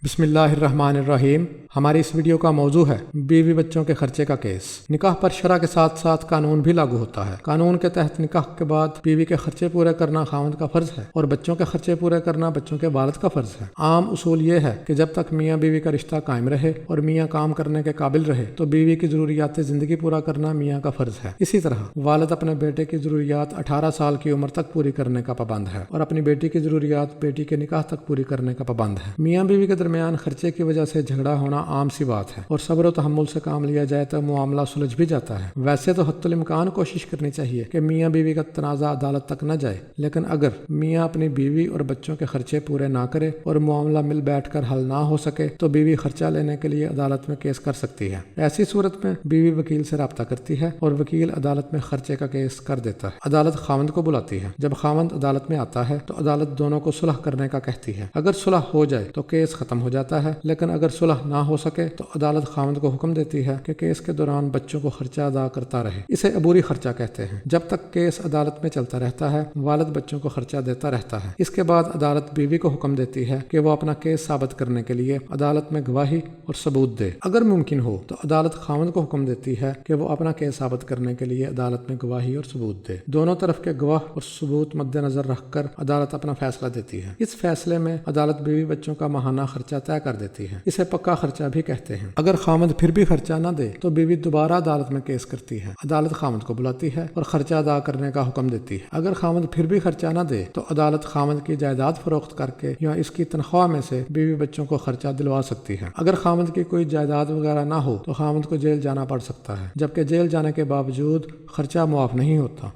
بسم اللہ الرحمن الرحیم۔ ہماری اس ویڈیو کا موضوع ہے بیوی بچوں کے خرچے کا کیس۔ نکاح پر شرع کے ساتھ ساتھ قانون بھی لاگو ہوتا ہے۔ قانون کے تحت نکاح کے بعد بیوی کے خرچے پورے کرنا خاوند کا فرض ہے اور بچوں کے خرچے پورے کرنا بچوں کے والد کا فرض ہے۔ عام اصول یہ ہے کہ جب تک میاں بیوی کا رشتہ قائم رہے اور میاں کام کرنے کے قابل رہے تو بیوی کی ضروریات زندگی پورا کرنا میاں کا فرض ہے۔ اسی طرح والد اپنے بیٹے کی ضروریات 18 سال کی عمر تک پوری کرنے کا پابند ہے اور اپنی بیٹی کی ضروریات بیٹی کے نکاح تک پوری کرنے کا پابند ہے۔ میاں بیوی کے درمیان خرچے کی وجہ سے جھگڑا ہونا عام سی بات ہے اور صبر و تحمل سے کام لیا جائے تو معاملہ سلجھ بھی جاتا ہے۔ ویسے تو حتی الامکان کوشش کرنی چاہیے کہ میاں بیوی کا تنازع عدالت تک نہ جائے، لیکن اگر میاں اپنی بیوی اور بچوں کے خرچے پورے نہ کرے اور معاملہ مل بیٹھ کر حل نہ ہو سکے تو بیوی خرچہ لینے کے لیے عدالت میں کیس کر سکتی ہے۔ ایسی صورت میں بیوی وکیل سے رابطہ کرتی ہے اور وکیل عدالت میں خرچے کا کیس کر دیتا ہے۔ عدالت خاوند کو بلاتی ہے۔ جب خاوند عدالت میں آتا ہے تو عدالت دونوں کو صلح کرنے کا کہتی ہے۔ اگر صلح ہو جائے تو کیس ختم ہو جاتا ہے، لیکن اگر صلح نہ ہو سکے تو عدالت خاوند کو حکم دیتی ہے کہ کیس کے دوران بچوں کو خرچہ ادا کرتا رہے۔ اسے عبوری خرچہ کہتے ہیں۔ جب تک کیس عدالت میں چلتا رہتا ہے والد بچوں کو خرچہ دیتا رہتا ہے۔ اس کے بعد عدالت بیوی کو حکم دیتی ہے کہ وہ اپنا کیس ثابت کرنے کے لیے عدالت میں گواہی اور ثبوت دے۔ اگر ممکن ہو تو عدالت خاوند کو حکم دیتی ہے کہ وہ اپنا کیس ثابت کرنے کے لیے عدالت میں گواہی اور ثبوت دے۔ دونوں طرف کے گواہ اور ثبوت مد نظر رکھ کر عدالت اپنا فیصلہ دیتی ہے۔ اس فیصلے میں عدالت بیوی بچوں کا ماہانہ خرچہ طے کر دیتی ہے۔ اسے پکا خرچہ بھی کہتے ہیں۔ اگر خاوند پھر بھی خرچہ نہ دے تو بیوی دوبارہ عدالت میں کیس کرتی ہے۔ عدالت خاوند کو بلاتی ہے اور خرچہ ادا کرنے کا حکم دیتی ہے۔ اگر خاوند پھر بھی خرچہ نہ دے تو عدالت خاوند کی جائیداد فروخت کر کے یا اس کی تنخواہ میں سے بیوی بچوں کو خرچہ دلوا سکتی ہے۔ اگر خاوند کی کوئی جائیداد وغیرہ نہ ہو تو خاوند کو جیل جانا پڑ سکتا ہے، جبکہ جیل جانے کے باوجود خرچہ معاف نہیں ہوتا۔